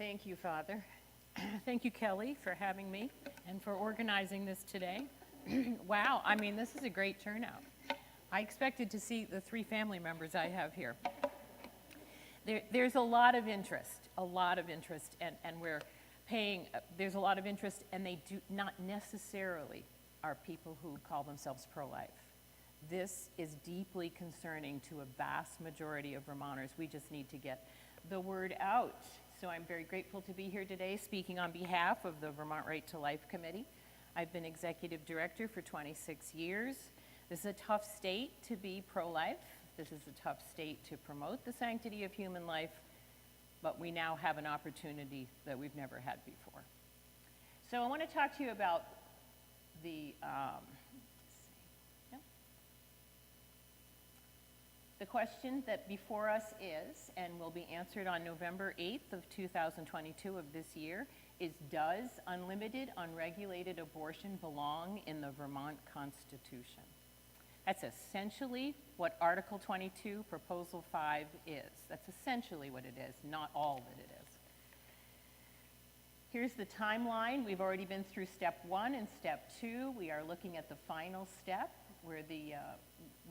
Thank you, Father. Thank you, Kelly, for having me and for organizing this today. Wow, I mean, this is a great turnout. I expected to see the 3 family members I have here. There's a lot of interest, and we're paying, there's a lot of interest, and they do not necessarily are people who call themselves pro-life. This is deeply concerning to a vast majority of Vermonters. We just need to get the word out. So I'm very grateful to be here today speaking on behalf of the Vermont Right to Life Committee. I've been executive director for 26 years. This is a tough state to be pro-life. This is a tough state to promote the sanctity of human life, but we now have an opportunity that we've never had before. So I want to talk to you about the question that before us is, and will be answered on November 8th of 2022 of this year, is does unlimited, unregulated abortion belong in the Vermont Constitution? That's essentially what Article 22, Proposal 5 is. That's essentially what it is, not all that it is. Here's the timeline. We've already been through step 1 and step 2. We are looking at the final step where the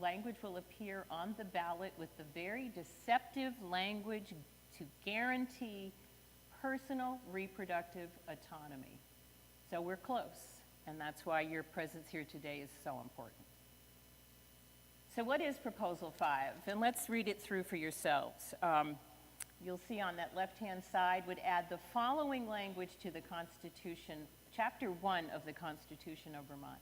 language will appear on the ballot with the very deceptive language to guarantee personal reproductive autonomy. So we're close, and that's why your presence here today is so important. So what is Proposal 5? And let's read it through for yourselves. You'll see on that left-hand side would add the following language to the Constitution, Chapter 1 of the Constitution of Vermont,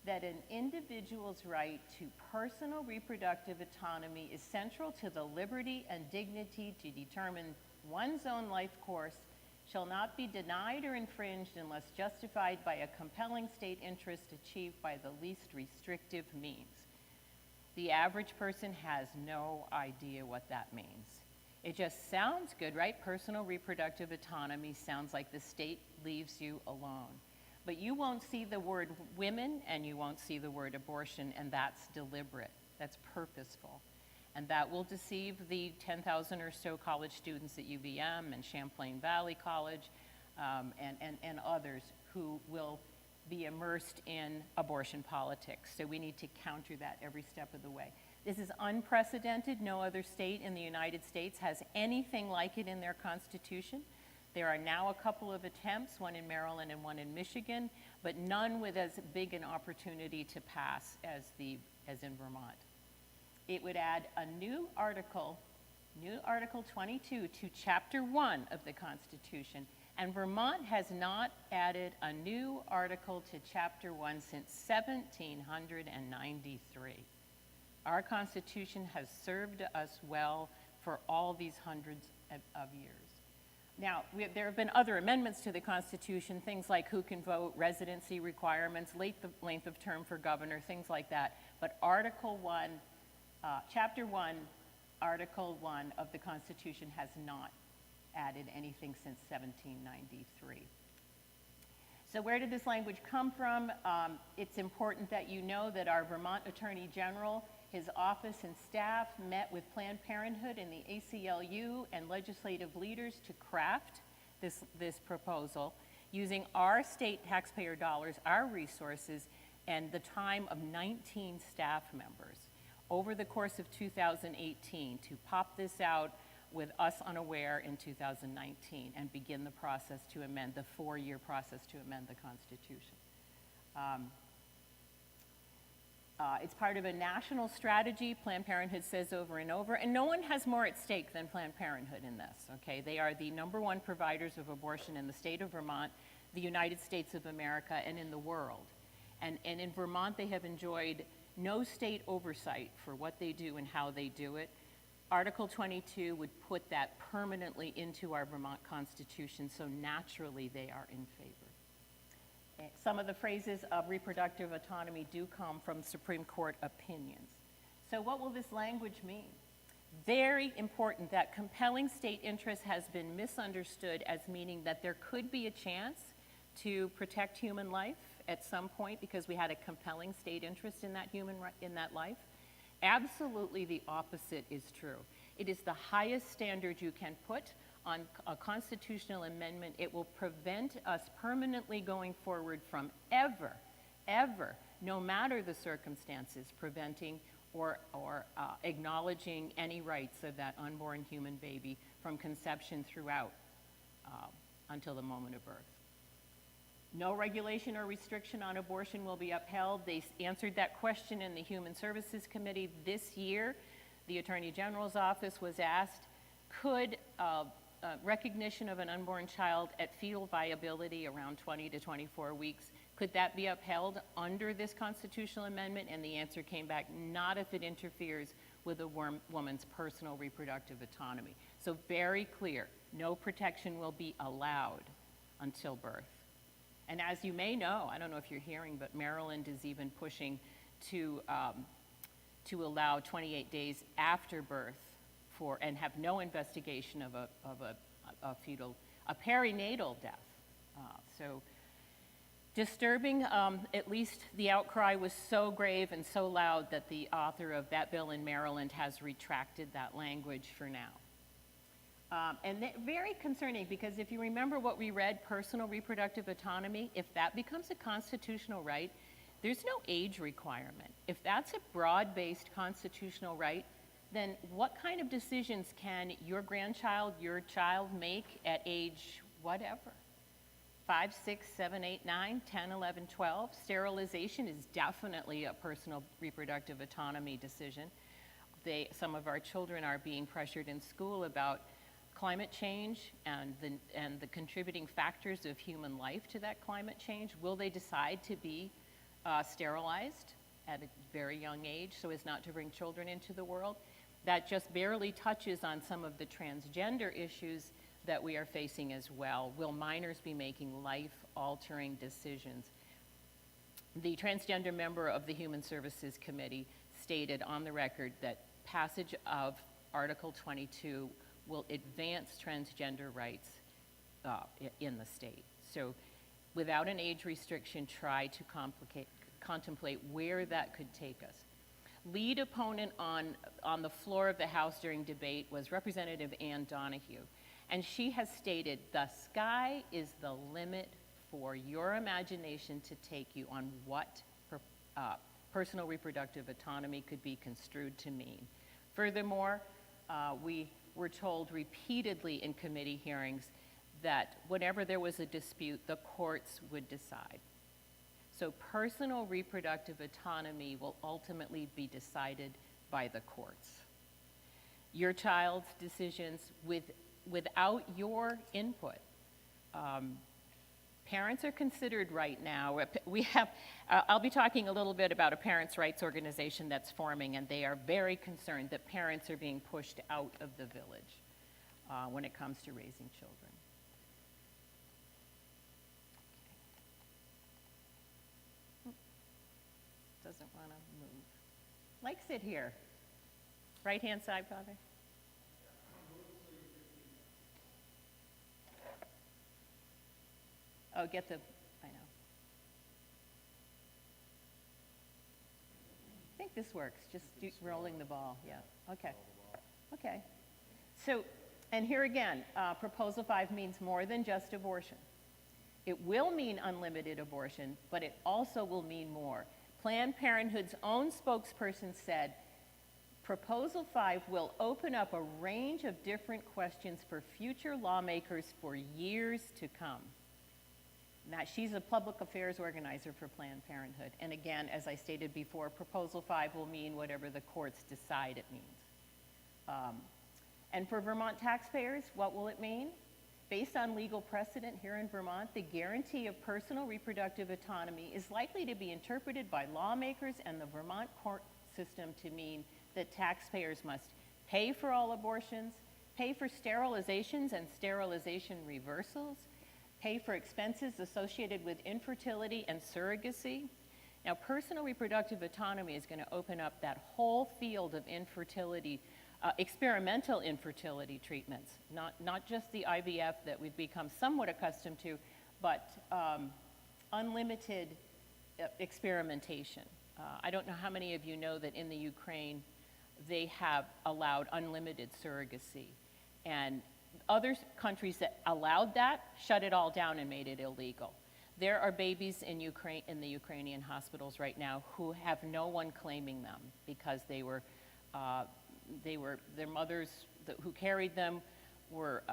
that an individual's right to personal reproductive autonomy is central to the liberty and dignity to determine one's own life course, shall not be denied or infringed unless justified by a compelling state interest achieved by the least restrictive means. The average person has no idea what that means. It just sounds good, right? Personal reproductive autonomy sounds like the state leaves you alone. But you won't see the word women and you won't see the word abortion, and that's deliberate. That's purposeful. And that will deceive the 10,000 or so college students at UVM and Champlain Valley College and others who will be immersed in abortion politics. So we need to counter that every step of the way. This is unprecedented. No other state in the United States has anything like it in their constitution. There are now a couple of attempts, one in Maryland and one in Michigan, but none with as big an opportunity to pass as in Vermont. It would add a new Article 22 to Chapter 1 of the Constitution, and Vermont has not added a new article to Chapter 1 since 1793. Our Constitution has served us well for all these hundreds of years. Now, there have been other amendments to the Constitution, things like who can vote, residency requirements, length of term for governor, things like that. But Chapter 1, Article 1 of the Constitution has not added anything since 1793. So where did this language come from? It's important that you know that our Vermont Attorney General, his office and staff met with Planned Parenthood and the ACLU and legislative leaders to craft this proposal using our state taxpayer dollars, our resources, and the time of 19 staff members over the course of 2018 to pop this out with us unaware in 2019 and begin the process to amend, the 4-year process to amend the Constitution. It's part of a national strategy, Planned Parenthood says over and over, and no one has more at stake than Planned Parenthood in this, okay? They are the #1 providers of abortion in the state of Vermont, the United States of America, and in the world. And in Vermont, they have enjoyed no state oversight for what they do and how they do it. Article 22 would put that permanently into our Vermont Constitution, so naturally they are in favor. Some of the phrases of reproductive autonomy do come from Supreme Court opinions. So what will this language mean? Very important that compelling state interest has been misunderstood as meaning that there could be a chance to protect human life at some point because we had a compelling state interest in that life. Absolutely the opposite is true. It is the highest standard you can put on a constitutional amendment, it will prevent us permanently going forward from ever, no matter the circumstances, preventing or acknowledging any rights of that unborn human baby from conception throughout until the moment of birth. No regulation or restriction on abortion will be upheld. They answered that question in the Human Services Committee this year. The Attorney General's office was asked, could recognition of an unborn child at fetal viability around 20 to 24 weeks, could that be upheld under this constitutional amendment? And the answer came back, not if it interferes with a woman's personal reproductive autonomy. So very clear, no protection will be allowed until birth. And as you may know, I don't know if you're hearing, but Maryland is even pushing to allow 28 days after birth and have no investigation of a perinatal death. So disturbing, at least the outcry was so grave and so loud that the author of that bill in Maryland has retracted that language for now. Very concerning, because if you remember what we read, personal reproductive autonomy, if that becomes a constitutional right, there's no age requirement. If that's a broad-based constitutional right, then what kind of decisions can your grandchild, your child make at age whatever? 5, 6, 7, 8, 9, 10, 11, 12. Sterilization is definitely a personal reproductive autonomy decision. Some of our children are being pressured in school about climate change and the contributing factors of human life to that climate change. Will they decide to be sterilized at a very young age so as not to bring children into the world? That just barely touches on some of the transgender issues that we are facing as well. Will minors be making life-altering decisions? The transgender member of the Human Services Committee stated on the record that passage of Article 22 will advance transgender rights in the state. So without an age restriction, try to contemplate where that could take us. Lead opponent on the floor of the House during debate was Representative Ann Donahue, and she has stated, the sky is the limit for your imagination to take you on what personal reproductive autonomy could be construed to mean. Furthermore, we were told repeatedly in committee hearings that whenever there was a dispute, the courts would decide. So personal reproductive autonomy will ultimately be decided by the courts. Your child's decisions without your input. Parents are considered right now. I'll be talking a little bit about a parents' rights organization that's forming, and they are very concerned that parents are being pushed out of the village when it comes to raising children. Doesn't want to move. Like, sit here. Right-hand side, Father. Oh, I know. I think this works, just rolling the ball, yeah, okay. Okay, so, and here again, Proposal 5 means more than just abortion. It will mean unlimited abortion, but it also will mean more. Planned Parenthood's own spokesperson said, Proposal 5 will open up a range of different questions for future lawmakers for years to come. Now, she's a public affairs organizer for Planned Parenthood. And again, as I stated before, Proposal 5 will mean whatever the courts decide it means. And for Vermont taxpayers, what will it mean? Based on legal precedent here in Vermont, the guarantee of personal reproductive autonomy is likely to be interpreted by lawmakers and the Vermont court system to mean that taxpayers must pay for all abortions, pay for sterilizations and sterilization reversals, pay for expenses associated with infertility and surrogacy. Now, personal reproductive autonomy is going to open up that whole field of infertility, experimental infertility treatments, not just the IVF that we've become somewhat accustomed to, but unlimited experimentation. I don't know how many of you know that in the Ukraine, they have allowed unlimited surrogacy. And other countries that allowed that shut it all down and made it illegal. There are babies in Ukraine, in the Ukrainian hospitals right now, who have no one claiming them because their mothers who carried them were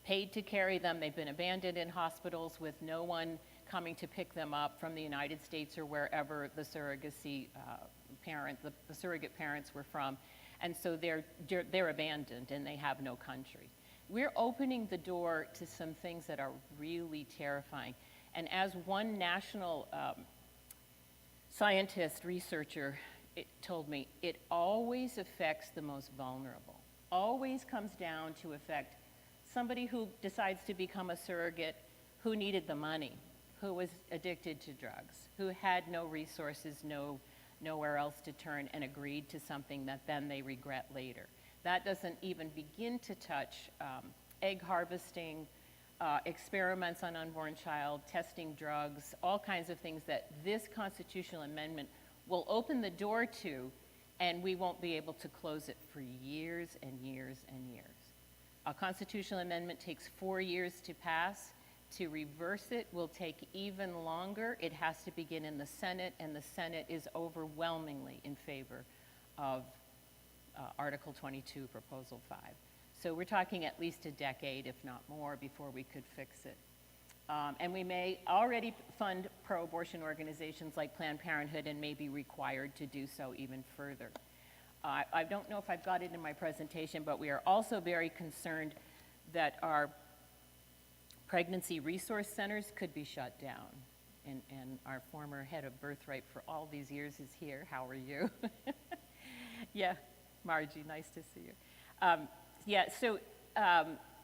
paid to carry them. They've been abandoned in hospitals with no one coming to pick them up from the United States or wherever the surrogacy the surrogate parents were from. And so they're abandoned and they have no country. We're opening the door to some things that are really terrifying. And as one national scientist, researcher, told me, it always affects the most vulnerable. Always comes down to affect somebody who decides to become a surrogate, who needed the money, who was addicted to drugs, who had no resources, nowhere else to turn, and agreed to something that then they regret later. That doesn't even begin to touch egg harvesting, experiments on unborn child, testing drugs, all kinds of things that this constitutional amendment will open the door to, and we won't be able to close it for years and years and years. A constitutional amendment takes 4 years to pass. To reverse it will take even longer. It has to begin in the Senate, and the Senate is overwhelmingly in favor of Article 22, Proposal 5. So we're talking at least a decade, if not more, before we could fix it. And we may already fund pro-abortion organizations like Planned Parenthood and may be required to do so even further. I don't know if I've got it in my presentation, but we are also very concerned that our pregnancy resource centers could be shut down. And our former head of Birthright for all these years is here. How are you? Yeah, Margie, nice to see you.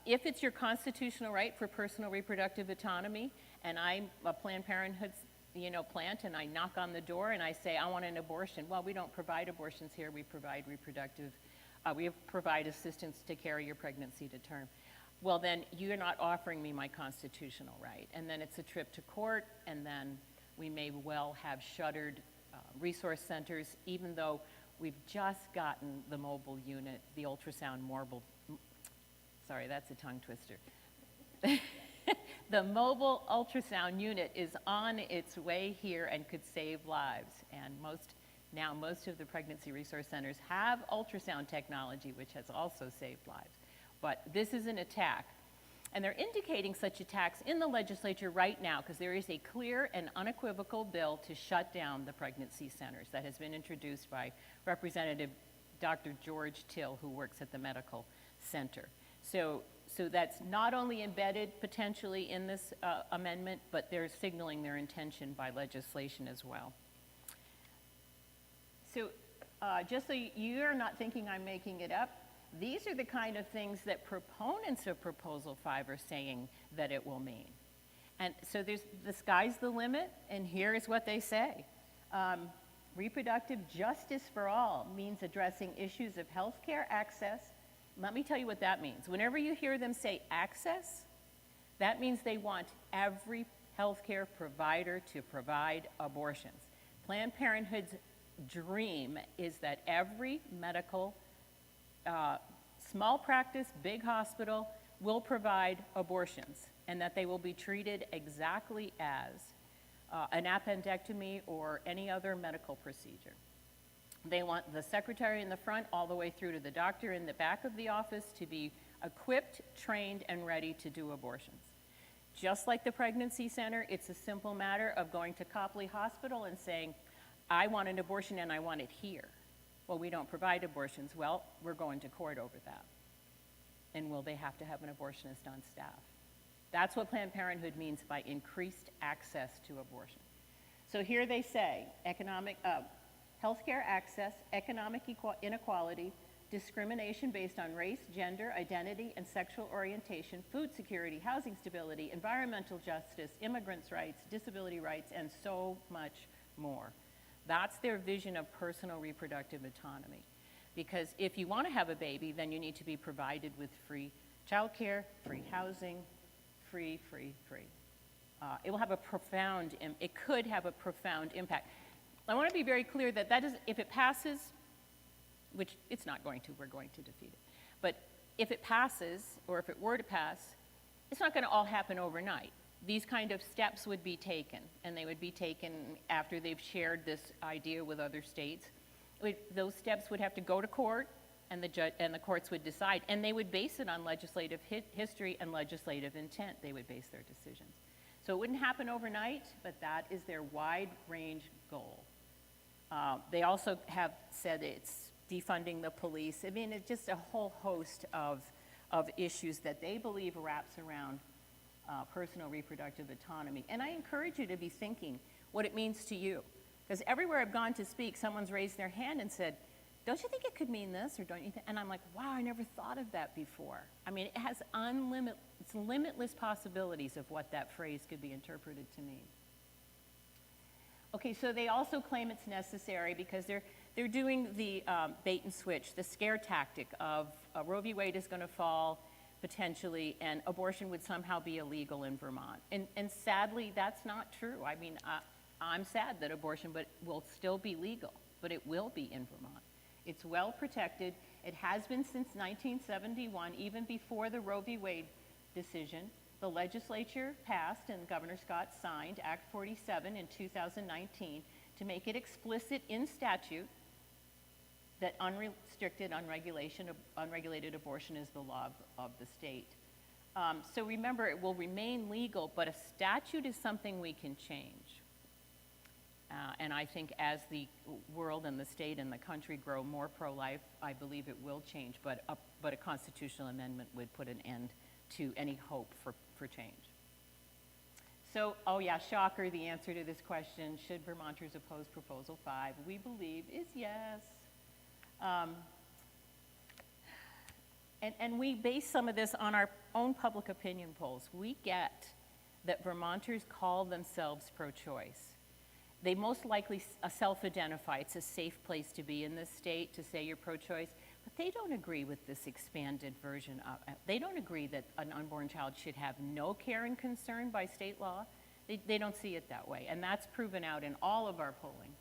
If it's your constitutional right for personal reproductive autonomy, and I'm a Planned Parenthood plant, and I knock on the door and I say, I want an abortion. Well, we don't provide abortions here. We provide we provide assistance to carry your pregnancy to term. Well, then you're not offering me my constitutional right. And then it's a trip to court, and then we may well have shuttered resource centers, even though we've just gotten the mobile unit, the ultrasound sorry, that's a tongue twister. The mobile ultrasound unit is on its way here and could save lives. And most of the pregnancy resource centers have ultrasound technology, which has also saved lives. But this is an attack. And they're indicating such attacks in the legislature right now because there is a clear and unequivocal bill to shut down the pregnancy centers that has been introduced by Representative Dr. George Till, who works at the medical center. So that's not only embedded potentially in this amendment, but they're signaling their intention by legislation as well. So just so you're not thinking I'm making it up, these are the kind of things that proponents of Proposal 5 are saying that it will mean. And so the sky's the limit, and here is what they say. Reproductive justice for all means addressing issues of healthcare access. Let me tell you what that means. Whenever you hear them say access, that means they want every healthcare provider to provide abortions. Planned Parenthood's dream is that every medical small practice, big hospital will provide abortions, and that they will be treated exactly as an appendectomy or any other medical procedure. They want the secretary in the front all the way through to the doctor in the back of the office to be equipped, trained, and ready to do abortions. Just like the pregnancy center, it's a simple matter of going to Copley Hospital and saying, I want an abortion and I want it here. Well, we don't provide abortions. Well, we're going to court over that. And will they have to have an abortionist on staff? That's what Planned Parenthood means by increased access to abortion. So here they say, healthcare access, economic inequality, discrimination based on race, gender, identity, and sexual orientation, food security, housing stability, environmental justice, immigrants' rights, disability rights, and so much more. That's their vision of personal reproductive autonomy. Because if you want to have a baby, then you need to be provided with free childcare, free housing, free. It will have it could have a profound impact. I want to be very clear that if it passes, which it's not going to, we're going to defeat it. But if it passes, or if it were to pass, it's not going to all happen overnight. These kind of steps would be taken, and they would be taken after they've shared this idea with other states. Those steps would have to go to court, and the courts would decide, and they would base it on legislative history and legislative intent. They would base their decisions. So it wouldn't happen overnight, but that is their wide-range goal. They also have said it's defunding the police. I mean, it's just a whole host of issues that they believe wraps around personal reproductive autonomy. And I encourage you to be thinking what it means to you. Because everywhere I've gone to speak, someone's raised their hand and said, don't you think it could mean this, or don't you think? And I'm like, wow, I never thought of that before. I mean, it has limitless possibilities of what that phrase could be interpreted to mean. Okay, so they also claim it's necessary because they're doing the bait and switch, the scare tactic of Roe v. Wade is going to fall potentially, and abortion would somehow be illegal in Vermont. And sadly, that's not true. I mean, I'm sad that abortion will still be legal, but it will be in Vermont. It's well protected. It has been since 1971, even before the Roe v. Wade decision. The legislature passed and Governor Scott signed Act 47 in 2019 to make it explicit in statute that unrestricted, unregulated abortion is the law of the state. So remember, it will remain legal, but a statute is something we can change. And I think as the world and the state and the country grow more pro-life, I believe it will change, but a constitutional amendment would put an end to any hope for change. So, oh yeah, shocker, the answer to this question, should Vermonters oppose Proposal 5? We believe is yes. And we base some of this on our own public opinion polls. We get that Vermonters call themselves pro-choice. They most likely self-identify. It's a safe place to be in this state to say you're pro-choice, but they don't agree with this expanded version. They don't agree that an unborn child should have no care and concern by state law. They don't see it that way, and that's proven out in all of our polling.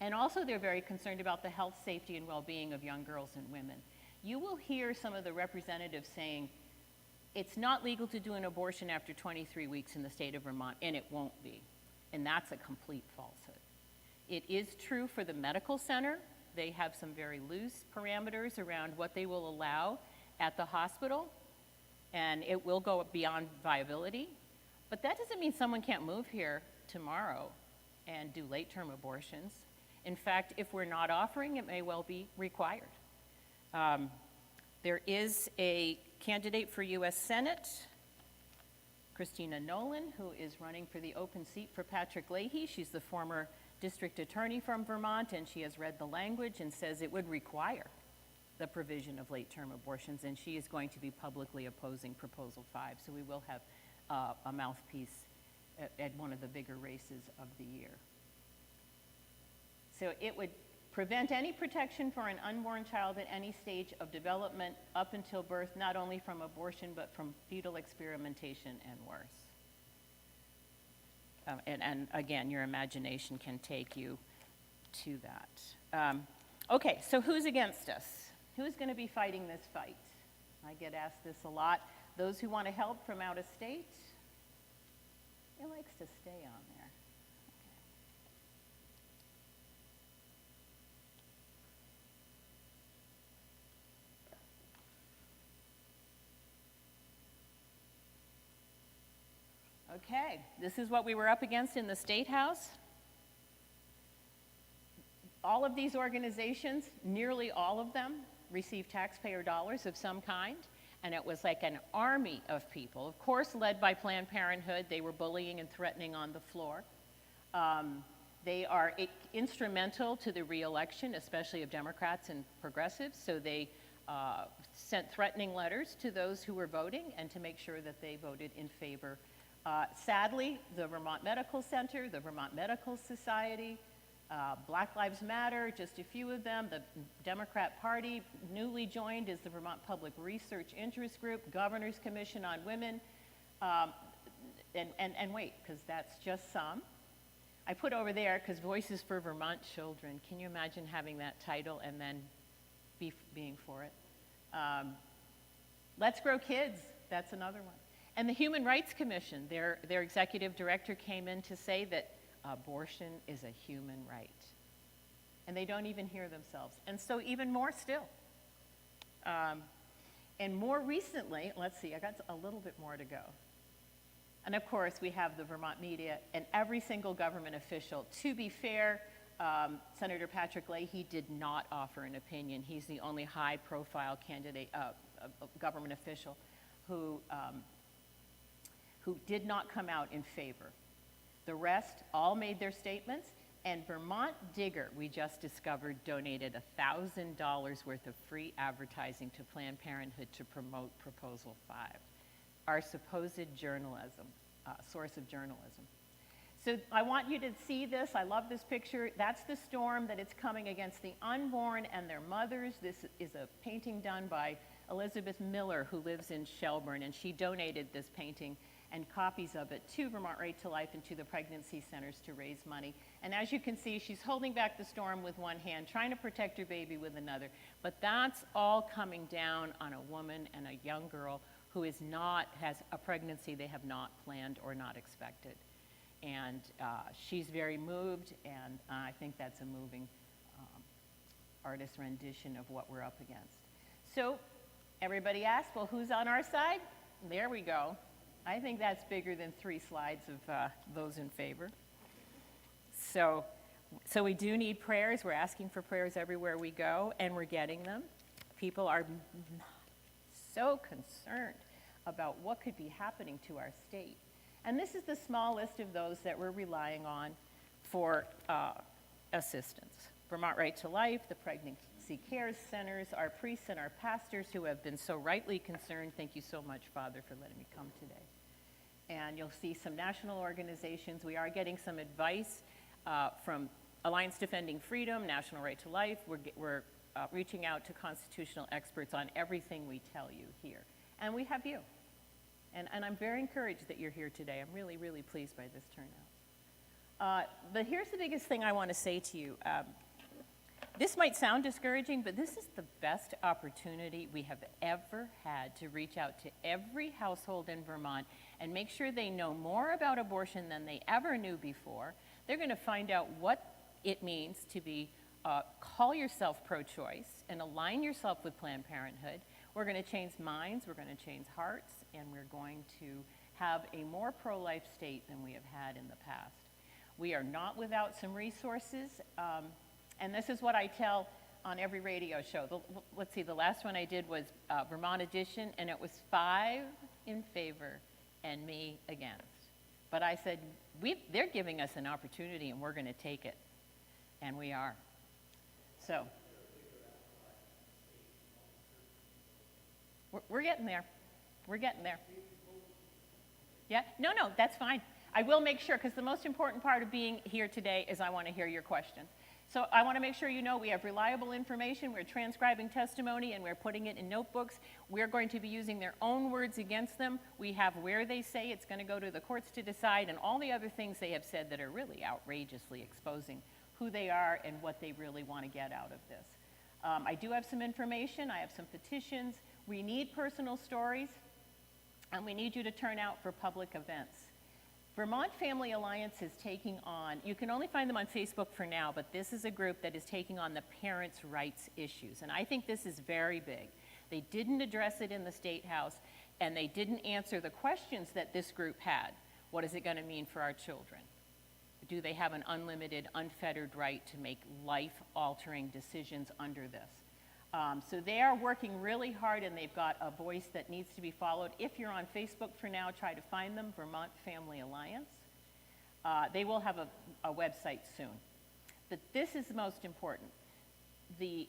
And also they're very concerned about the health, safety, and well-being of young girls and women. You will hear some of the representatives saying, it's not legal to do an abortion after 23 weeks in the state of Vermont, and it won't be. And that's a complete falsehood. It is true for the medical center. They have some very loose parameters around what they will allow at the hospital, and it will go beyond viability. But that doesn't mean someone can't move here tomorrow and do late-term abortions. In fact, if we're not offering, it may well be required. There is a candidate for U.S. Senate, Christina Nolan, who is running for the open seat for Patrick Leahy. She's the former district attorney from Vermont, and she has read the language and says it would require the provision of late-term abortions, and she is going to be publicly opposing Proposal 5. So we will have a mouthpiece at one of the bigger races of the year. So it would prevent any protection for an unborn child at any stage of development up until birth, not only from abortion, but from fetal experimentation and worse. And again, your imagination can take you to that. Okay, so who's against us? Who's going to be fighting this fight? I get asked this a lot. Those who want to help from out of state? It likes to stay on there. Okay, this is what we were up against in the State House. All of these organizations, nearly all of them, received taxpayer dollars of some kind, and it was like an army of people, of course led by Planned Parenthood. They were bullying and threatening on the floor. They are instrumental to the re-election, especially of Democrats and progressives, so they sent threatening letters to those who were voting and to make sure that they voted in favor. Sadly, the Vermont Medical Center, the Vermont Medical Society, Black Lives Matter, just a few of them, the Democrat Party, newly joined is the Vermont Public Research Interest Group, Governor's Commission on Women, and wait, because that's just some. I put over there, because Voices for Vermont Children, can you imagine having that title and then being for it? Let's Grow Kids, that's another one. And the Human Rights Commission, their executive director came in to say that abortion is a human right. And they don't even hear themselves. And so even more still. And more recently, let's see, I got a little bit more to go. And of course, we have the Vermont Media and every single government official. To be fair, Senator Patrick Leahy did not offer an opinion. He's the only high-profile candidate, government official, who did not come out in favor. The rest all made their statements, and Vermont Digger, we just discovered, donated $1,000 worth of free advertising to Planned Parenthood to promote Proposal 5, our supposed journalism, source of journalism. So I want you to see this. I love this picture. That's the storm that it's coming against the unborn and their mothers. This is a painting done by Elizabeth Miller, who lives in Shelburne, and she donated this painting and copies of it to Vermont Right to Life and to the pregnancy centers to raise money. And as you can see, she's holding back the storm with one hand, trying to protect her baby with another. But that's all coming down on a woman and a young girl who has a pregnancy they have not planned or not expected. And she's very moved, and I think that's a moving artist rendition of what we're up against. So everybody asked, well, who's on our side? There we go. I think that's bigger than 3 slides of those in favor. So we do need prayers. We're asking for prayers everywhere we go, and we're getting them. People are so concerned about what could be happening to our state. And this is the small list of those that we're relying on for assistance. Vermont Right to Life, the Pregnancy Care Centers, our priests and our pastors who have been so rightly concerned. Thank you so much, Father, for letting me come today. And you'll see some national organizations. We are getting some advice from Alliance Defending Freedom, National Right to Life. We're reaching out to constitutional experts on everything we tell you here. And we have you. And I'm very encouraged that you're here today. I'm really, really pleased by this turnout. But here's the biggest thing I want to say to you. This might sound discouraging, but this is the best opportunity we have ever had to reach out to every household in Vermont and make sure they know more about abortion than they ever knew before. They're going to find out what it means to be, call yourself pro-choice and align yourself with Planned Parenthood. We're going to change minds, we're going to change hearts, and we're going to have a more pro-life state than we have had in the past. We are not without some resources. And this is what I tell on every radio show. Let's see, the last one I did was Vermont Edition, and it was 5 in favor and me against. But I said, they're giving us an opportunity, and we're going to take it. And we are. So, we're getting there. We're getting there. Yeah? No, that's fine. I will make sure, because the most important part of being here today is I want to hear your questions. So I want to make sure you know we have reliable information, we're transcribing testimony, and we're putting it in notebooks. We're going to be using their own words against them. We have where they say it's going to go to the courts to decide, and all the other things they have said that are really outrageously exposing who they are and what they really want to get out of this. I do have some information. I have some petitions. We need personal stories, and we need you to turn out for public events. Vermont Family Alliance is taking on, you can only find them on Facebook for now, but this is a group that is taking on the parents' rights issues. And I think this is very big. They didn't address it in the State House, and they didn't answer the questions that this group had. What is it going to mean for our children? Do they have an unlimited, unfettered right to make life-altering decisions under this? So they are working really hard, and they've got a voice that needs to be followed. If you're on Facebook for now, try to find them, Vermont Family Alliance. They will have a website soon. But this is the most important. The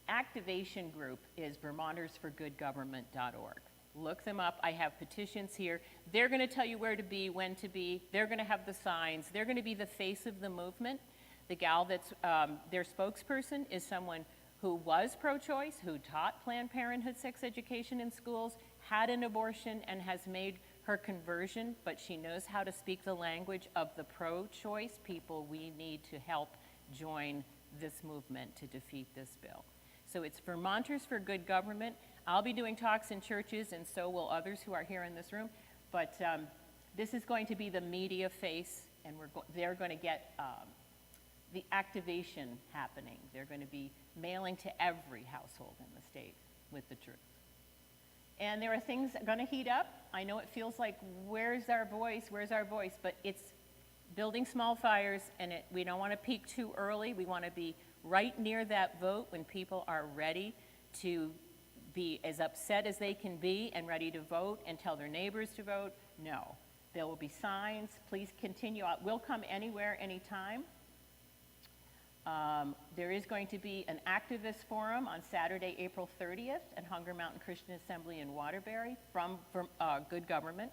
activation group is vermontersforgoodgovernment.org. Look them up. I have petitions here. They're going to tell you where to be, when to be. They're going to have the signs. They're going to be the face of the movement. The gal that's their spokesperson is someone who was pro-choice, who taught Planned Parenthood sex education in schools, had an abortion, and has made her conversion, but she knows how to speak the language of the pro-choice people we need to help join this movement to defeat this bill. So it's Vermonters for Good Government. I'll be doing talks in churches, and so will others who are here in this room. But this is going to be the media face, and they're going to get the activation happening. They're going to be mailing to every household in the state with the truth. And there are things that are going to heat up. I know it feels like, where's our voice? Where's our voice? But it's building small fires, and we don't want to peak too early. We want to be right near that vote when people are ready to be as upset as they can be and ready to vote and tell their neighbors to vote. No. There will be signs. Please continue. We'll come anywhere, anytime. There is going to be an activist forum on Saturday, April 30th at Hunger Mountain Christian Assembly in Waterbury from Good Government.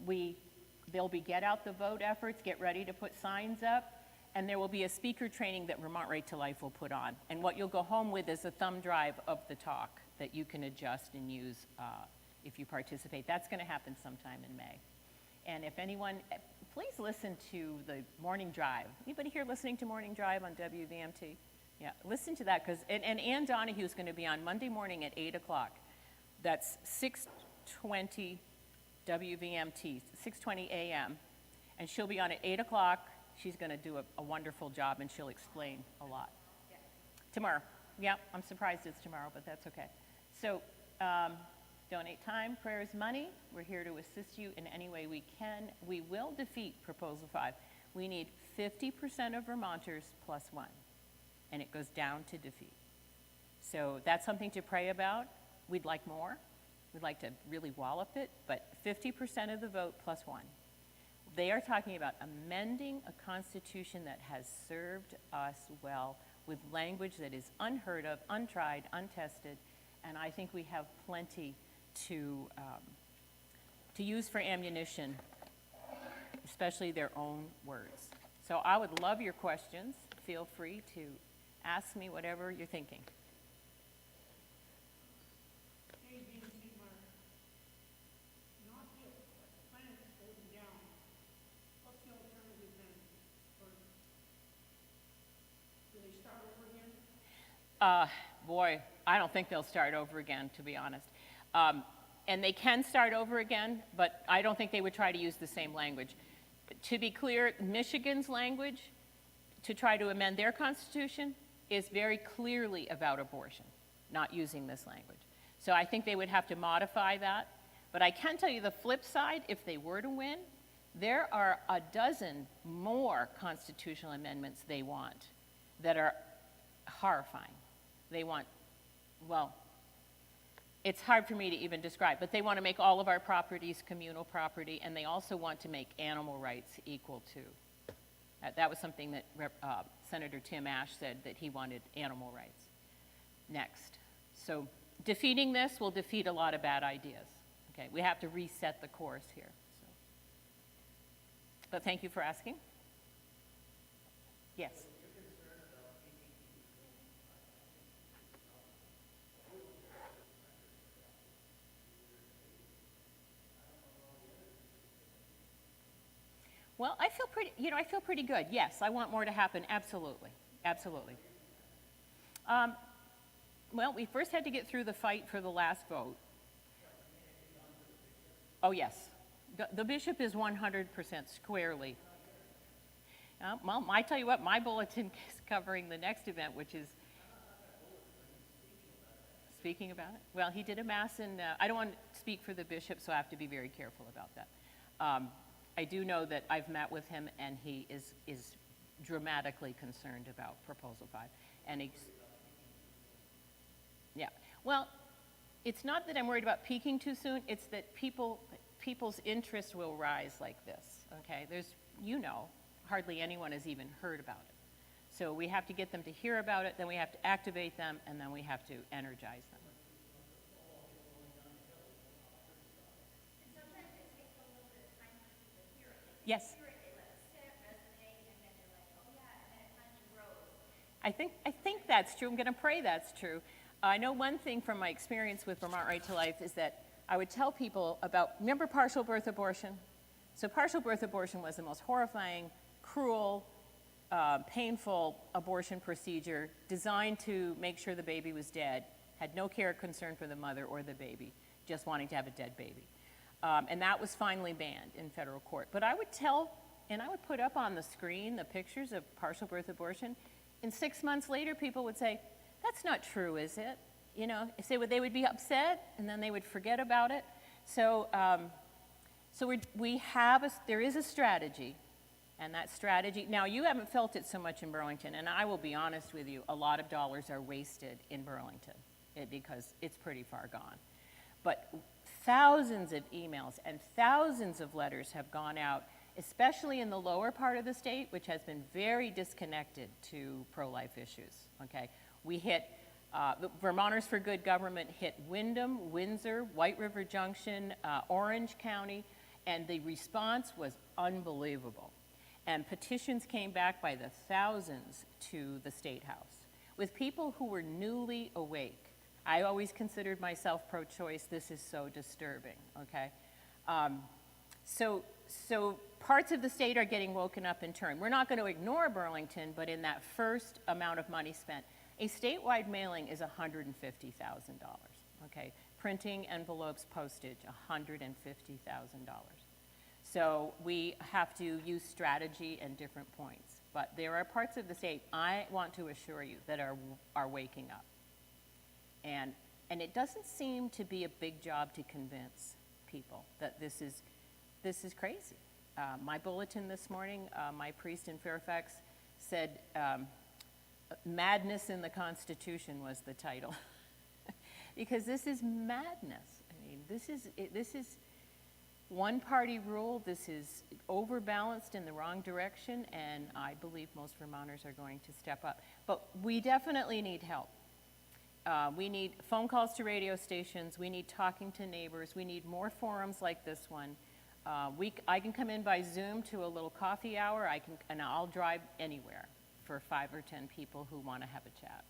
There'll be get out the vote efforts, get ready to put signs up, and there will be a speaker training that Vermont Right to Life will put on. And what you'll go home with is a thumb drive of the talk that you can adjust and use if you participate. That's going to happen sometime in May. And if anyone, please listen to the morning drive. Anybody here listening to Morning Drive on WVMT? Yeah, listen to that, because, and Ann Donahue is going to be on Monday morning at 8 o'clock. That's 6:20 WVMT, 6:20 a.m. And she'll be on at 8 o'clock. She's going to do a wonderful job, and she'll explain a lot. Yeah. Tomorrow. Yeah, I'm surprised it's tomorrow, but that's okay. So donate time, prayers, money. We're here to assist you in any way we can. We will defeat Proposal 5. We need 50% of Vermonters plus one, and it goes down to defeat. So that's something to pray about. We'd like more. We'd like to really wallop it, but 50% of the vote plus one. They are talking about amending a constitution that has served us well with language that is unheard of, untried, untested, and I think we have plenty to use for ammunition, especially their own words. So I would love your questions. Feel free to ask me whatever you're thinking. Boy, I don't think they'll start over again, to be honest. And they can start over again, but I don't think they would try to use the same language. To be clear, Michigan's language to try to amend their constitution is very clearly about abortion, not using this language. So I think they would have to modify that. But I can tell you the flip side, if they were to win, there are a dozen more constitutional amendments they want that are horrifying. They want, well, it's hard for me to even describe, but they want to make all of our properties communal property, and they also want to make animal rights equal to. That was something that Senator Tim Ash said, that he wanted animal rights. Next. So defeating this will defeat a lot of bad ideas. Okay, we have to reset the course here. So. But thank you for asking. Yes. Well, I feel pretty good. Yes, I want more to happen. Absolutely, absolutely. Well, we first had to get through the fight for the last vote. Oh yes, the bishop is 100% squarely. Well, I tell you what, my bulletin is covering the next event, which is speaking about it. Well, he did a mass, and I don't want to speak for the bishop, so I have to be very careful about that. I do know that I've met with him, and he is dramatically concerned about Proposal 5. And he's, yeah. Well, it's not that I'm worried about peaking too soon. It's that people's interest will rise like this, okay? There's, hardly anyone has even heard about it. So we have to get them to hear about it, then we have to activate them, and then we have to energize them. Yes. I think that's true. I'm going to pray that's true. I know one thing from my experience with Vermont Right to Life is that I would tell people about, remember partial birth abortion? So partial birth abortion was the most horrifying, cruel, painful abortion procedure designed to make sure the baby was dead, had no care or concern for the mother or the baby, just wanting to have a dead baby. And that was finally banned in federal court. But I would tell, and I would put up on the screen the pictures of partial birth abortion, and 6 months later people would say, that's not true, is it? You know, they would be upset, and then they would forget about it. So, there is a strategy, and that strategy, now you haven't felt it so much in Burlington, and I will be honest with you, a lot of dollars are wasted in Burlington because it's pretty far gone. But thousands of emails and thousands of letters have gone out, especially in the lower part of the state, which has been very disconnected to pro-life issues, okay? We hit, the Vermonters for Good Government hit Windham, Windsor, White River Junction, Orange County, and the response was unbelievable. And petitions came back by the thousands to the State House with people who were newly awake. I always considered myself pro-choice. This is so disturbing, okay? So parts of the state are getting woken up in turn. We're not going to ignore Burlington, but in that first amount of money spent, a statewide mailing is $150,000, okay? Printing, envelopes, postage, $150,000. So we have to use strategy and different points. But there are parts of the state, I want to assure you, that are waking up. And it doesn't seem to be a big job to convince people that this is crazy. My bulletin this morning, my priest in Fairfax said, "Madness in the Constitution" was the title, because this is madness. I mean, this is one-party rule. This is overbalanced in the wrong direction, and I believe most Vermonters are going to step up. But we definitely need help. We need phone calls to radio stations. We need talking to neighbors. We need more forums like this one. I can come in by Zoom to a little coffee hour, and I'll drive anywhere for 5 or 10 people who want to have a chat.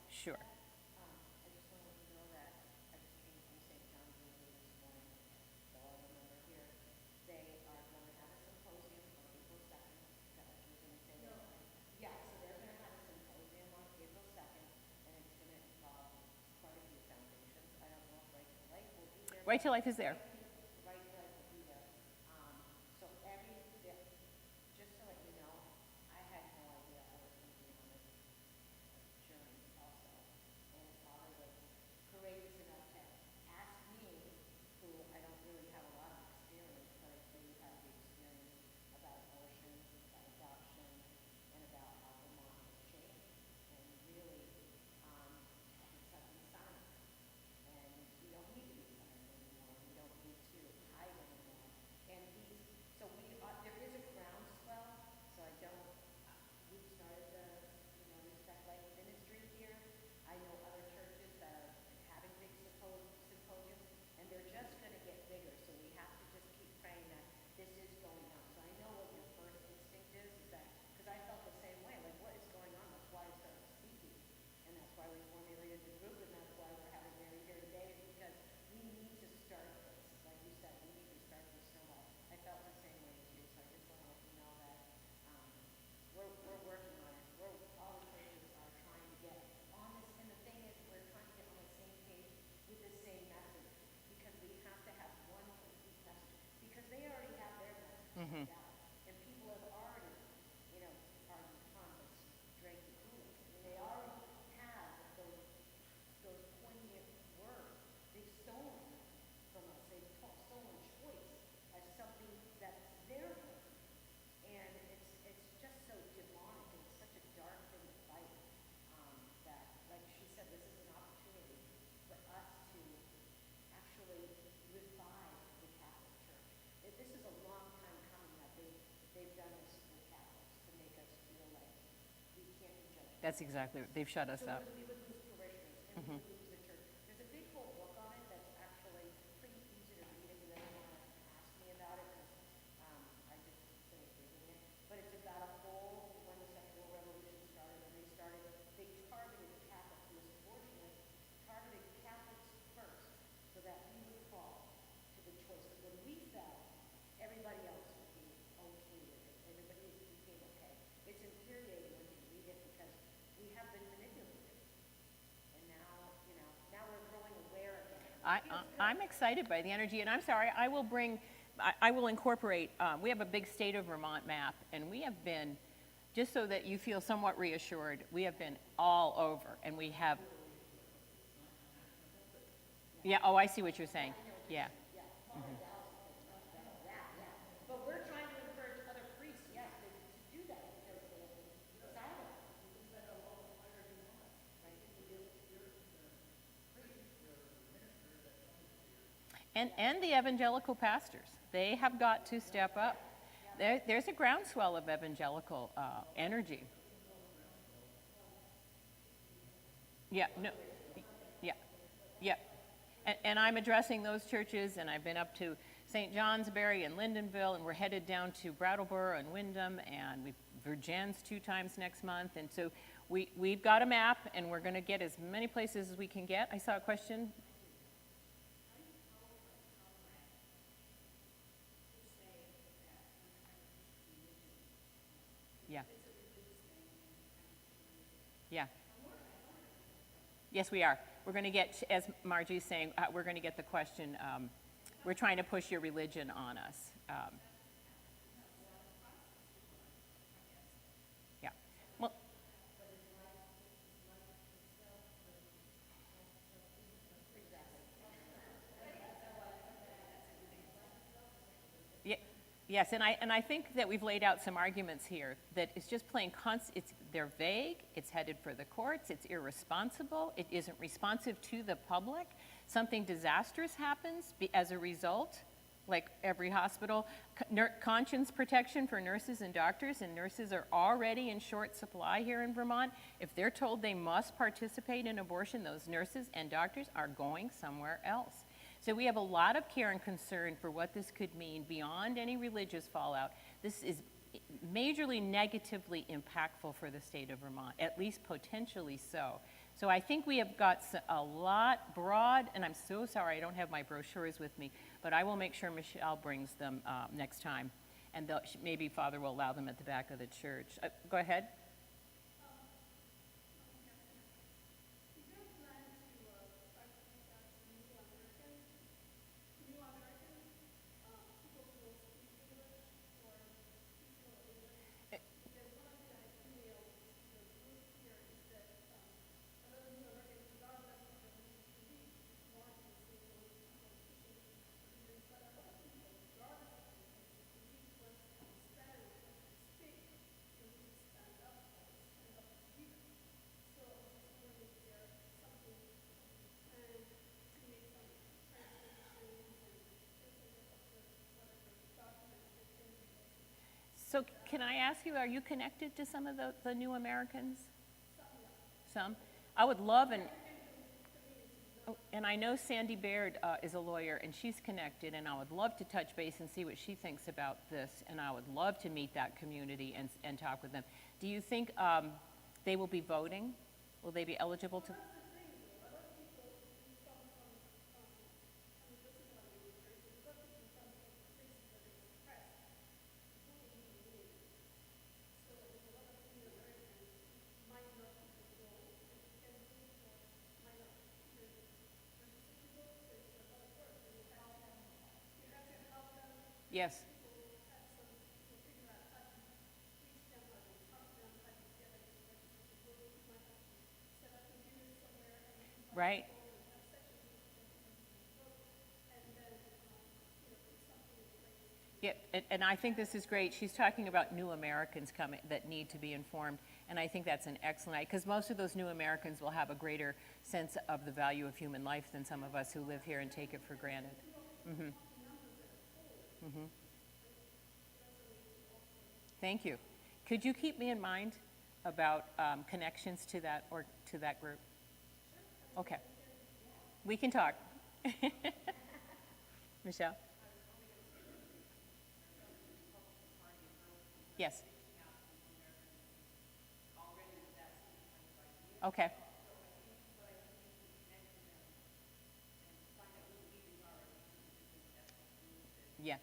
Sure. I just want to let you know that I just came from St. John's meeting this morning, so I remember here, they are going to have a symposium on April 2nd. Is that what you were going to say? No. Yeah, so they're going to have a symposium on April 2nd, and it's going to involve quite a few foundations. I don't know if Right to Life will be there. Right to Life is there. Right to Life will be there. Just to let you know, I had no idea I was going to be on this journey also. And Father was courageous enough to ask me, who I don't really have a lot of experience, but I do have the experience about abortion, about adoption, and about how Vermont has changed. And really, it's something silent. And we don't need to be silent anymore. We don't need to hide anymore. And there is a groundswell, so I don't, we've started the, Respect Life ministry here. I know other churches that are having big symposiums, and they're just going to get bigger, so we have to just keep praying that this is going on. So I know what your first instinct is that, because I felt the same way, like what is going on? That's why I started speaking, and that's why we formulated the group, and that's why we're having Mary here today, is because we need to start this. Like you said, we need to start this snowball. I felt the same way too, so I just want to let you know that we're working on it. All the churches are trying to get on this, and the thing is, we're trying to get on the same page with the same message, because we have to have one complete message, because they already have their message out, and people have already, pardon the pun, drank the Kool-Aid. I mean, they already have those poignant words. They've stolen them from us. They've stolen choice as something that's their word. And it's just so demonic, and it's such a dark thing to fight, that, like she said, this is an opportunity for us to actually revive the Catholic Church. This is a long time coming that they've done this with Catholics to make us feel like we can't be judged. That's exactly right. They've shut us up. We would lose parishioners, and we would lose the church. There's a big whole book on it that's actually pretty easy to read if you ever want to ask me about it, because I just finished reading it. But it's about a whole, when the sexual revolution started, when they targeted Catholics, who was fortunate, targeted Catholics first, so that we would fall to the choice. When we fell, everybody else would be okay with it. Everybody became okay. It's infuriating when you read it, because we have been manipulated. excited by the energy, and I'm sorry, I will incorporate, we have a big state of Vermont map, and we have been, just so that you feel somewhat reassured, we have been all over, and we have, yeah, oh, I see what you're saying, yeah. But we're trying to encourage other priests, yes, to do that because they have been silent. And the evangelical pastors, they have got to step up. There's a groundswell of evangelical energy. Yeah, no, yeah, yeah. And I'm addressing those churches, and I've been up to St. Johnsbury and Lyndonville, and we're headed down to Brattleboro and Wyndham, and Virgins 2 times next month. And so we've got a map, and we're going to get as many places as we can get. I saw a question. Yeah. Yeah. Yes, we are. We're going to get, as Margie's saying, we're going to get the question, we're trying to push your religion on us. Yeah. Well, yeah, yes, and I think that we've laid out some arguments here that it's just plain, they're vague, it's headed for the courts, it's irresponsible, it isn't responsive to the public. Something disastrous happens as a result, like every hospital. Conscience protection for nurses and doctors, and nurses are already in short supply here in Vermont. If they're told they must participate in abortion, those nurses and doctors are going somewhere else. So we have a lot of care and concern for what this could mean beyond any religious fallout. This is majorly negatively impactful for the state of Vermont, at least potentially so. So I think we have got a lot broad, and I'm so sorry I don't have my brochures with me, but I will make sure Michelle brings them next time, and maybe Father will allow them at the back of the church. Go ahead. So can I ask you, are you connected to some of the new Americans? Some? I would love, and I know Sandy Baird is a lawyer, and she's connected, and I would love to touch base and see what she thinks about this, and I would love to meet that community and talk with them. Do you think they will be voting? Will they be eligible to? Yes. Right. Yeah, and I think this is great. She's talking about new Americans coming that need to be informed, and I think that's an excellent, because most of those new Americans will have a greater sense of the value of human life than some of us who live here and take it for granted. Mm-hmm. Mm-hmm. Thank you. Could you keep me in mind about connections to that or to that group? Okay. We can talk. Michelle? Yes. Okay. Yeah.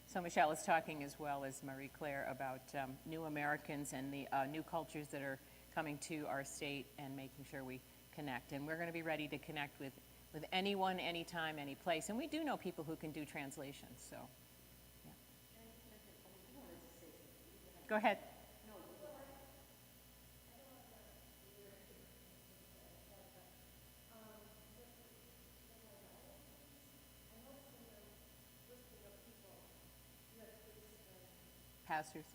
So Michelle is talking as well as Marie Claire about new Americans and the new cultures that are coming to our state and making sure we connect. And we're going to be ready to connect with anyone, anytime, any place. And we do know people who can do translations, so. Yeah. Go ahead. Pastors.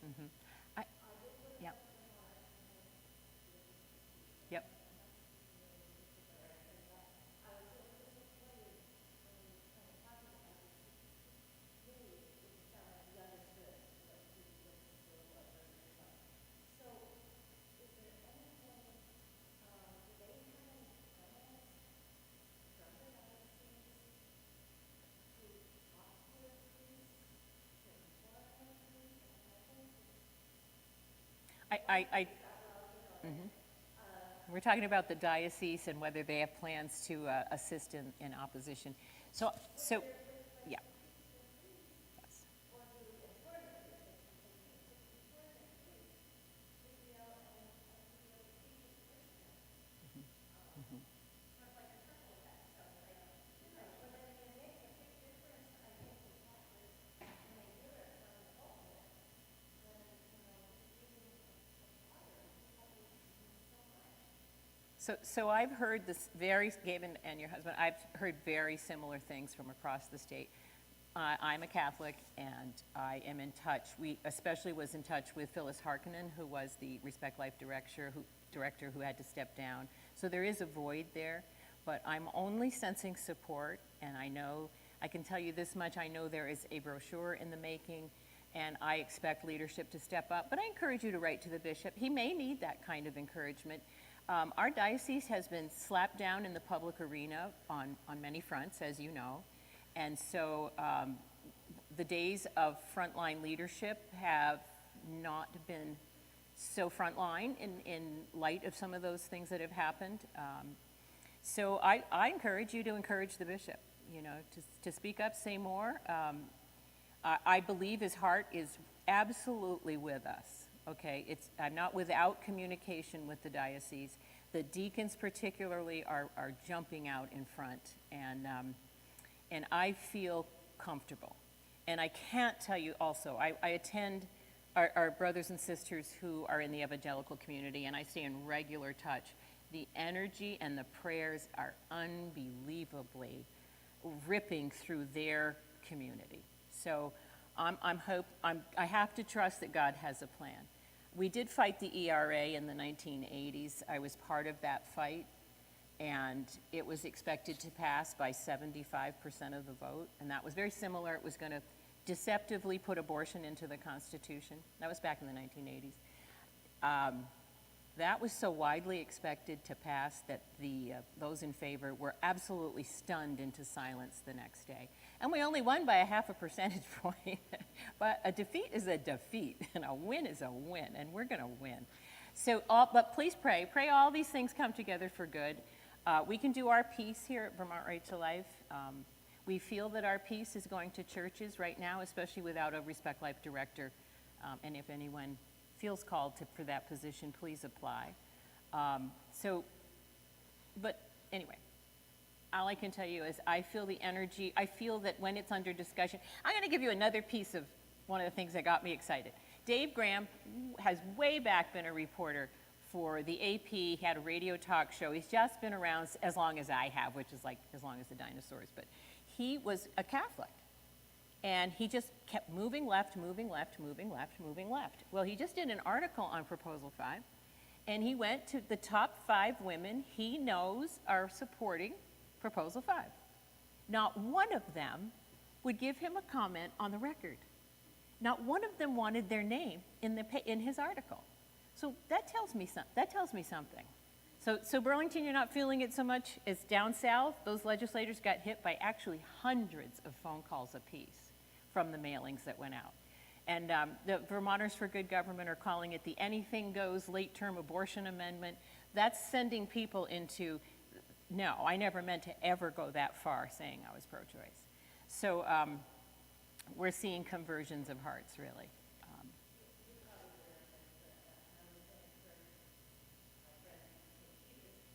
Mm-hmm. Yep. Yep. Mhm. We're talking about the diocese and whether they have plans to assist in opposition. So, yeah. Yes. So I've heard this Gabe and your husband, I've heard very similar things from across the state. I'm a Catholic, and I am in touch. We especially was in touch with Phyllis Harkonnen, who was the Respect Life director who had to step down. So there is a void there, but I'm only sensing support, and I can tell you this much, I know there is a brochure in the making, and I expect leadership to step up. But I encourage you to write to the bishop. He may need that kind of encouragement. Our diocese has been slapped down in the public arena on many fronts, as you know. And so the days of frontline leadership have not been so frontline in light of some of those things that have happened. So I encourage you to encourage the bishop, to speak up, say more. I believe his heart is absolutely with us. Okay, I'm not without communication with the diocese. The deacons particularly are jumping out in front, and I feel comfortable. And I can't tell you also, I attend our brothers and sisters who are in the evangelical community, and I stay in regular touch. The energy and the prayers are unbelievably ripping through their community. So I have to trust that God has a plan. We did fight the ERA in the 1980s. I was part of that fight, and it was expected to pass by 75% of the vote, and that was very similar. It was going to deceptively put abortion into the Constitution. That was back in the 1980s. That was so widely expected to pass that those in favor were absolutely stunned into silence the next day. And we only won by a half a percentage point. But a defeat is a defeat, and a win is a win, and we're going to win. But please pray. Pray all these things come together for good. We can do our piece here at Vermont Right to Life. We feel that our piece is going to churches right now, especially without a Respect Life director. And if anyone feels called for that position, please apply. But anyway, all I can tell you is I feel the energy. I feel that when it's under discussion, I'm going to give you another piece of one of the things that got me excited. Dave Graham has way back been a reporter for the AP. He had a radio talk show. He's just been around as long as I have, which is like as long as the dinosaurs. But he was a Catholic. And he just kept moving left, moving left, moving left, moving left. Well, he just did an article on Proposal 5, and he went to the top 5 women he knows are supporting Proposal 5. Not one of them would give him a comment on the record. Not one of them wanted their name in his article. So that tells me something. So Burlington, you're not feeling it so much as down south. Those legislators got hit by actually hundreds of phone calls apiece from the mailings that went out. And the Vermonters for Good Government are calling it the anything goes late-term abortion amendment. That's sending people into, no, I never meant to ever go that far saying I was pro-choice. So we're seeing conversions of hearts, really.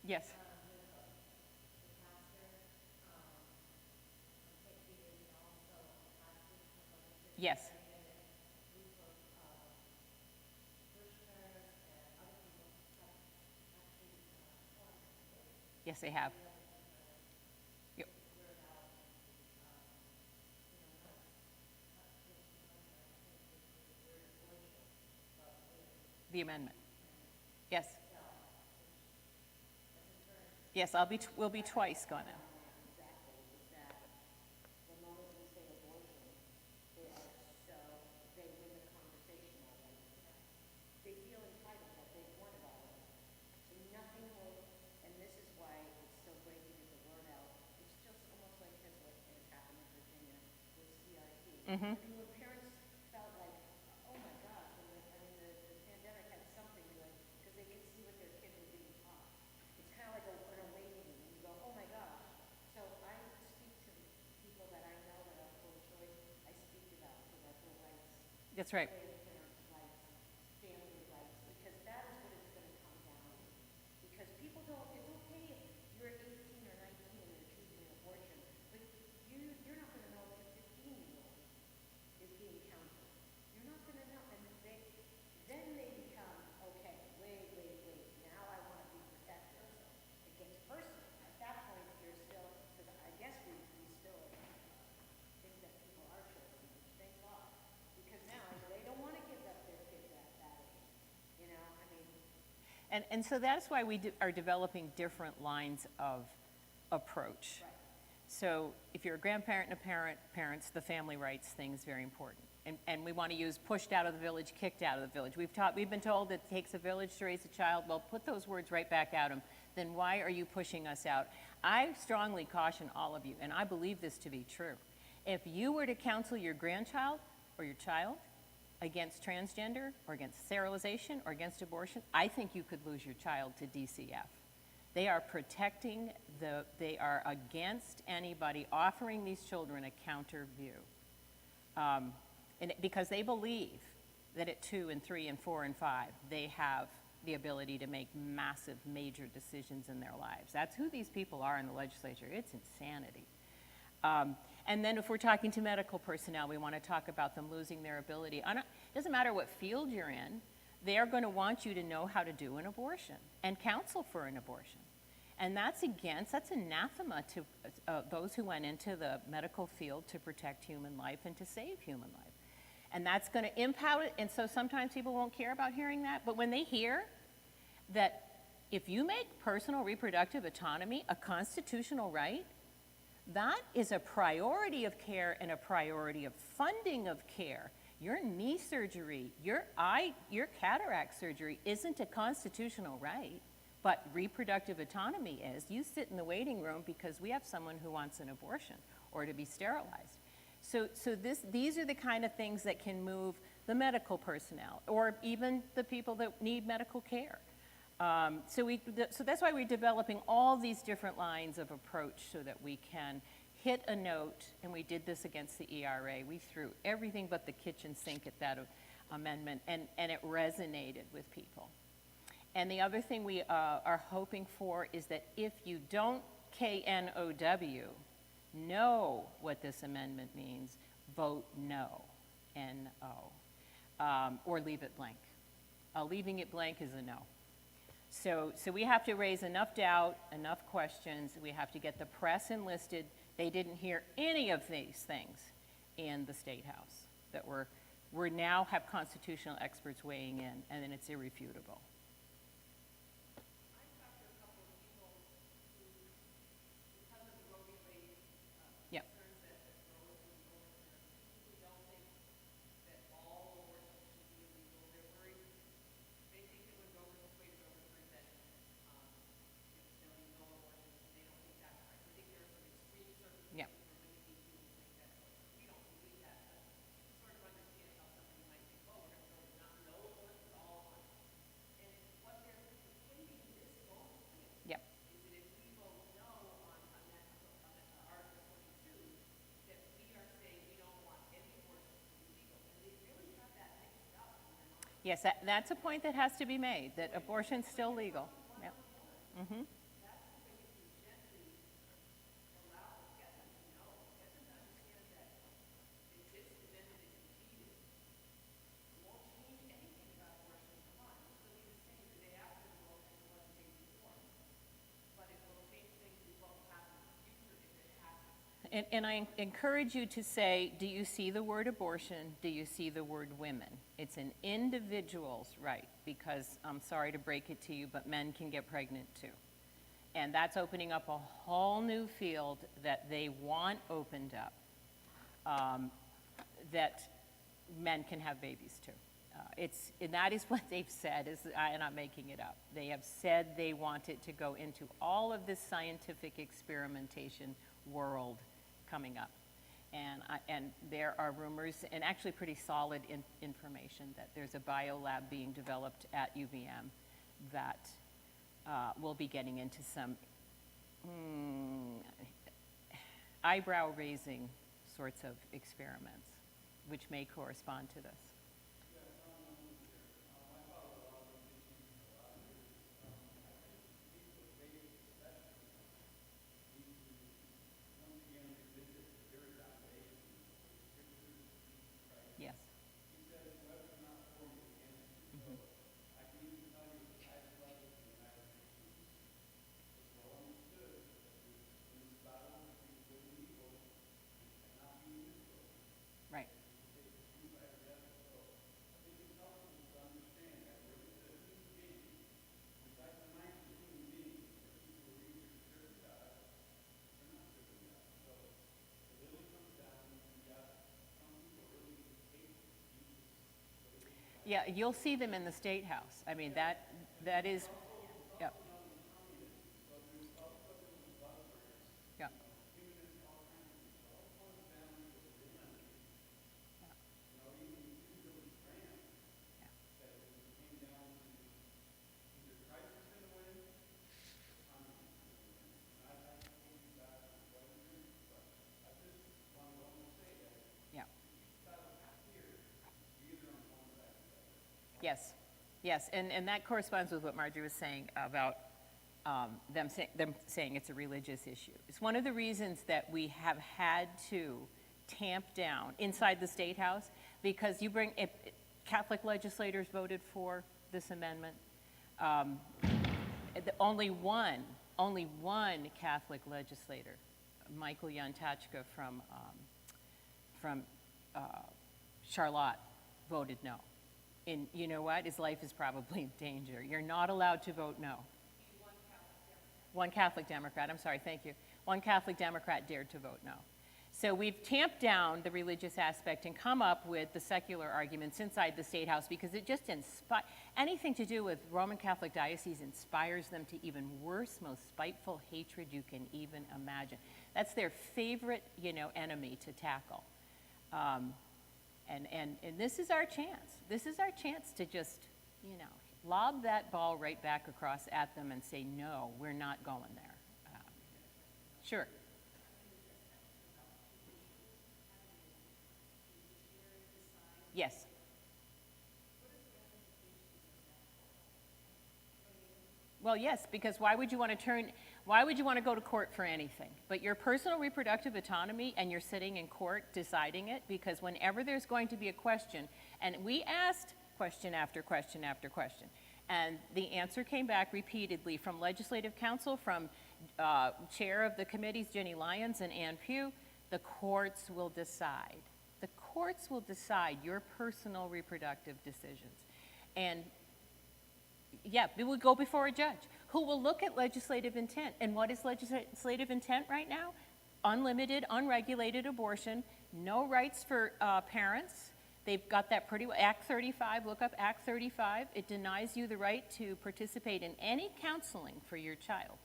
Yes. Yes. Yes, they have. Yep. The amendment. Yes. Yes, we'll be twice gonna. Exactly, is that the moment we say abortion, they are so, they win the conversation already. They feel entitled that they've won it already. So nothing will, and this is why it's so great to get the word out. It's just almost like what has happened in Virginia with CRT. I mean, when parents felt like, oh my gosh, the pandemic had something to it, because they could see what their kids were being taught. It's kind of like an awakening, and you go, oh my gosh. So I speak to people that I know that are pro-choice. I speak to them for their whole rights. That's right. Parents' rights, family rights, because that is what it's going to come down to. Because people don't, it's okay if you're 18 or 19 and you're choosing an abortion, but you're not going to know if your 15-year-old is being counseled. You're not going to know. And then they become, okay, wait. Now I want to be protected. It gets personal. At that point, you're still, because I guess we still think that people are children. Thank God. Because now they don't want to give up their kids at that age. You know, I mean. And so that's why we are developing different lines of approach. Right. So if you're a grandparent and a parents, the family rights thing is very important. And we want to use pushed out of the village, kicked out of the village. We've been told it takes a village to raise a child. Well, put those words right back at them. Then why are you pushing us out? I strongly caution all of you, and I believe this to be true. If you were to counsel your grandchild or your child against transgender or against sterilization or against abortion, I think you could lose your child to DCF. They are protecting they are against anybody offering these children a counter view. Because they believe that at 2 and 3 and 4 and 5, they have the ability to make massive, major decisions in their lives. That's who these people are in the legislature. It's insanity. And then if we're talking to medical personnel, we want to talk about them losing their ability. It doesn't matter what field you're in, they are going to want you to know how to do an abortion and counsel for an abortion. And that's anathema to those who went into the medical field to protect human life and to save human life. And that's going to impact it, and so sometimes people won't care about hearing that, but when they hear that if you make personal reproductive autonomy a constitutional right, that is a priority of care and a priority of funding of care. Your knee surgery, your cataract surgery isn't a constitutional right, but reproductive autonomy is. You sit in the waiting room because we have someone who wants an abortion or to be sterilized. So these are the kind of things that can move the medical personnel or even the people that need medical care. So that's why we're developing all these different lines of approach so that we can hit a note, and we did this against the ERA. We threw everything but the kitchen sink at that amendment, and it resonated with people. And the other thing we are hoping for is that if you don't KNOW, know what this amendment means, vote no, N-O, or leave it blank. Leaving it blank is a no. So we have to raise enough doubt, enough questions. We have to get the press enlisted. They didn't hear any of these things in the State House that we now have constitutional experts weighing in, and then it's irrefutable. Yep. Yep. Yes, that's a point that has to be made, that abortion's still legal. Yep. Mm-hmm. And I encourage you to say, do you see the word abortion? Do you see the word women? It's an individual's right, because I'm sorry to break it to you, but men can get pregnant too. And that's opening up a whole new field that they want opened up, that men can have babies too. And that is what they've said, I'm not making it up. They have said they want it to go into all of this scientific experimentation world coming up. And there are rumors, and actually pretty solid information, that there's a biolab being developed at UVM that will be getting into some eyebrow-raising sorts of experiments, which may correspond to this. Yes. Mhm. Right. Yeah, you'll see them in the State House. I mean, that is, yeah. Yeah. Yeah. Yes, yes, and that corresponds with what Marjorie was saying about them saying it's a religious issue. It's one of the reasons that we have had to tamp down inside the State House, because if Catholic legislators voted for this amendment. Only one Catholic legislator, Michael Yontachka from Charlotte, voted no. And you know what? His life is probably in danger. You're not allowed to vote no. One Catholic Democrat, I'm sorry, thank you. One Catholic Democrat dared to vote no. So we've tamped down the religious aspect and come up with the secular arguments inside the State House, because it just anything to do with Roman Catholic diocese inspires them to even worse, most spiteful hatred you can even imagine. That's their favorite, enemy to tackle. And this is our chance. This is our chance to just, lob that ball right back across at them and say, no, we're not going there. Sure. Yes. Well, yes, because why would you want to go to court for anything? But your personal reproductive autonomy, and you're sitting in court deciding it, because whenever there's going to be a question, and we asked question after question after question, and the answer came back repeatedly from Legislative Counsel, from Chair of the committees, Jenny Lyons and Ann Pugh, the courts will decide. The courts will decide your personal reproductive decisions. And yeah, it will go before a judge who will look at legislative intent. And what is legislative intent right now? Unlimited, unregulated abortion, no rights for parents. They've got that pretty well. Act 35, look up Act 35. It denies you the right to participate in any counseling for your child.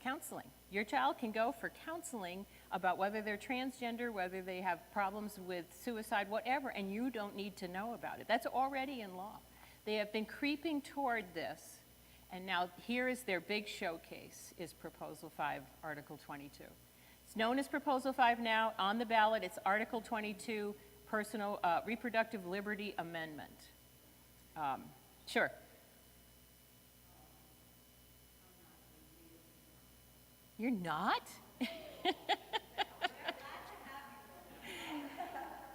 Counseling. Your child can go for counseling about whether they're transgender, whether they have problems with suicide, whatever, and you don't need to know about it. That's already in law. They have been creeping toward this, and now here is their big showcase, is Proposal 5, Article 22. It's known as Proposal 5 now. On the ballot, it's Article 22, Personal Reproductive Liberty Amendment. Sure. You're not?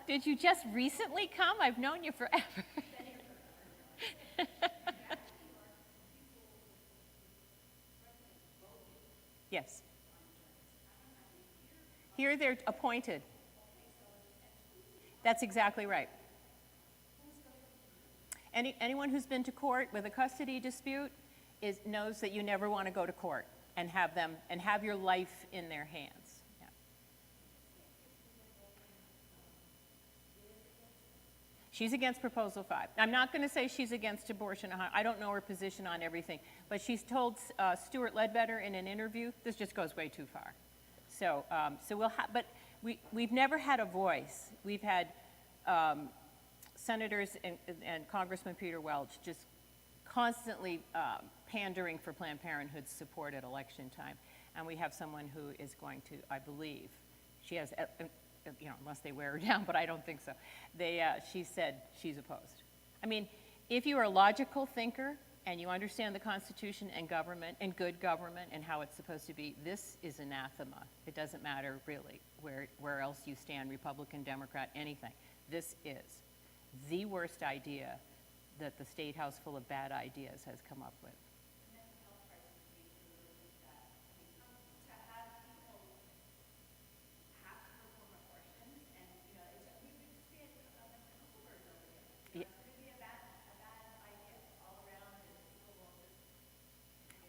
Did you just recently come? I've known you forever. Yes. Here they're appointed. That's exactly right. Anyone who's been to court with a custody dispute knows that you never want to go to court and have your life in their hands. Yeah. She's against Proposal 5. I'm not going to say she's against abortion. I don't know her position on everything, but she's told Stuart Ledbetter in an interview, this just goes way too far. So we'll have, but we've never had a voice. We've had senators and Congressman Peter Welch just constantly pandering for Planned Parenthood's support at election time. And we have someone who is going to, I believe, she has, unless they wear her down, but I don't think so. She said she's opposed. I mean, if you are a logical thinker and you understand the Constitution and government and good government and how it's supposed to be, this is anathema. It doesn't matter really where else you stand, Republican, Democrat, anything. This is the worst idea that the State House full of bad ideas has come up with.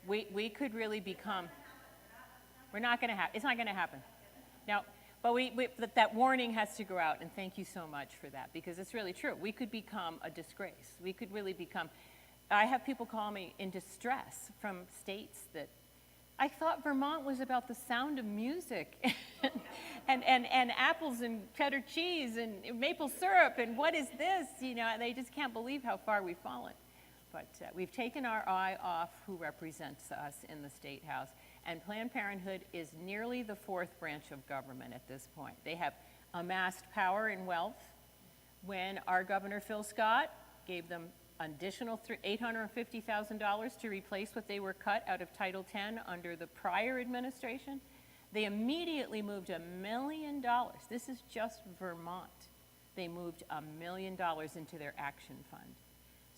We could really become, we're not going to have, it's not going to happen. Now, but that warning has to go out, and thank you so much for that, because it's really true. We could become a disgrace. We could really become, I have people call me in distress from states that, I thought Vermont was about the sound of music and apples and cheddar cheese and maple syrup, and what is this? They just can't believe how far we've fallen. But we've taken our eye off who represents us in the State House. And Planned Parenthood is nearly the fourth branch of government at this point. They have amassed power and wealth. When our Governor Phil Scott gave them additional $850,000 to replace what they were cut out of Title X under the prior administration, they immediately moved $1 million. This is just Vermont. They moved $1 million into their action fund.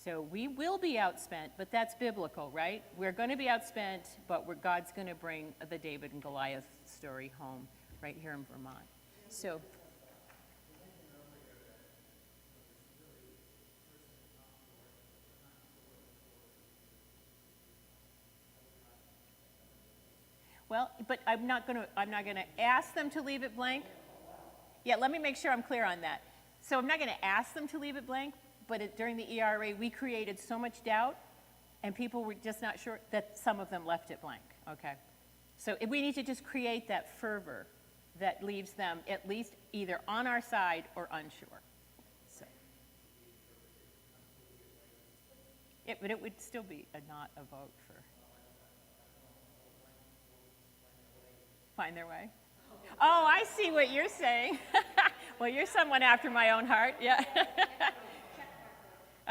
So we will be outspent, but that's biblical, right? We're going to be outspent, but God's going to bring the David and Goliath story home right here in Vermont. So, well, but I'm not going to ask them to leave it blank. Yeah, let me make sure I'm clear on that. So I'm not going to ask them to leave it blank. But during the ERA, we created so much doubt, and people were just not sure that some of them left it blank, okay? So we need to just create that fervor that leaves them at least either on our side or unsure. So, but it would still be not a vote for find their way. Oh, I see what you're saying. Well, you're someone after my own heart, yeah.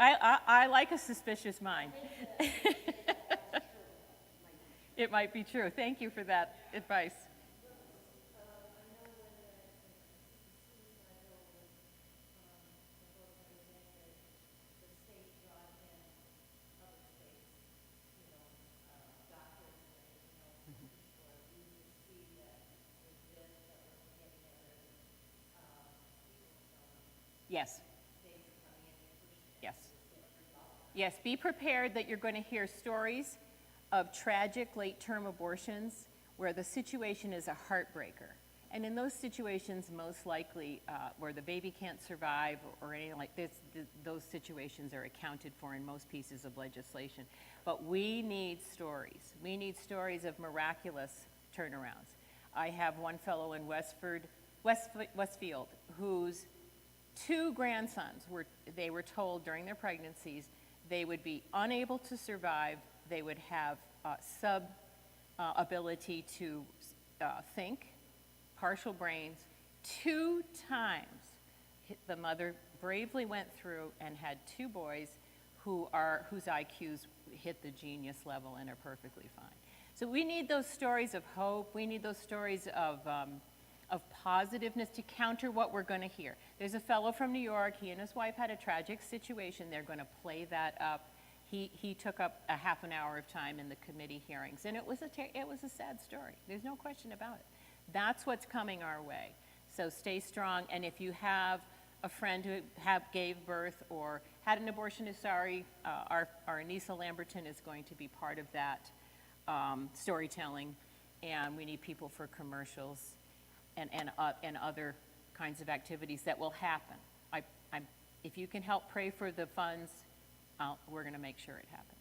I like a suspicious mind. It might be true. Thank you for that advice. Yes. Yes. Yes, be prepared that you're going to hear stories of tragic late-term abortions where the situation is a heartbreaker. And in those situations, most likely, where the baby can't survive or anything like this, those situations are accounted for in most pieces of legislation. But we need stories. We need stories of miraculous turnarounds. I have one fellow in Westfield whose 2 grandsons were told during their pregnancies they would be unable to survive, they would have ability to think, partial brains. 2 times the mother bravely went through and had 2 boys whose IQs hit the genius level and are perfectly fine. So we need those stories of hope. We need those stories of positiveness to counter what we're going to hear. There's a fellow from New York. He and his wife had a tragic situation. They're going to play that up. He took up a half an hour of time in the committee hearings, and it was a sad story. There's no question about it. That's what's coming our way. So stay strong, and if you have a friend who gave birth or had an abortion is sorry, our Anissa Lamberton is going to be part of that storytelling, and we need people for commercials and other kinds of activities that will happen. If you can help pray for the funds, we're going to make sure it happens.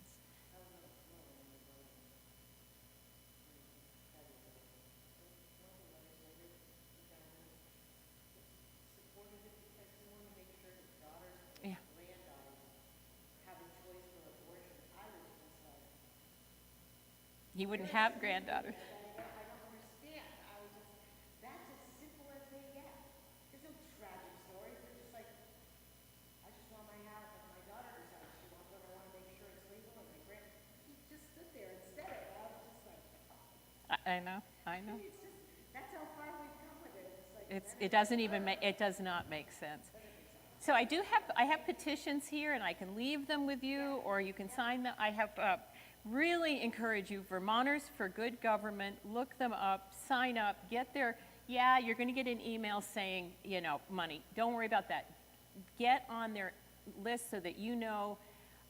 Yeah. He wouldn't have granddaughters. I don't understand. I was just, that's as simple as they get. There's no tragic stories. They're just like, I just want my house, if my daughter decides she wants one, I want to make sure it's legal, and my grand, he just stood there and said it. I was just like, I know. it's just, that's how far we've come with it. It's like, It doesn't even it does not make sense. So I have petitions here, and I can leave them with you, or you can sign them. I have really encourage you, Vermonters for Good Government, look them up, sign up, get their, yeah, you're going to get an email saying, money. Don't worry about that. Get on their list so that you know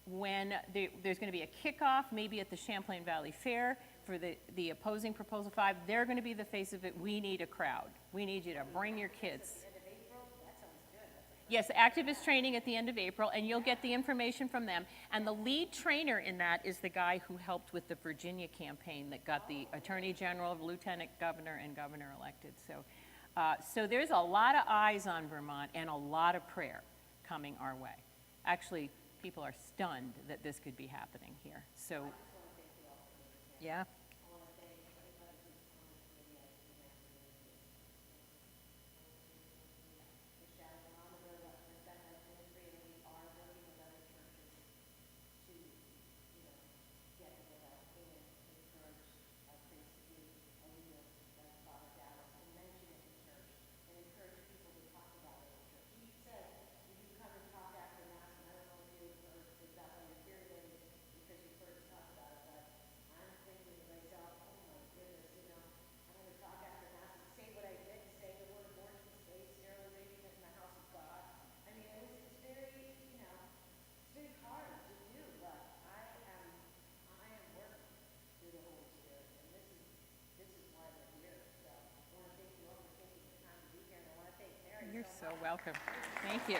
when there's going to be a kickoff, maybe at the Champlain Valley Fair for the opposing Proposal 5. They're going to be the face of it. We need a crowd. We need you to bring your kids. Yes, activist training at the end of April, and you'll get the information from them. And the lead trainer in that is the guy who helped with the Virginia campaign that got the Attorney General, Lieutenant Governor, and Governor elected. So there's a lot of eyes on Vermont and a lot of prayer coming our way. Actually, people are stunned that this could be happening here. So, yeah. You're so welcome. Thank you.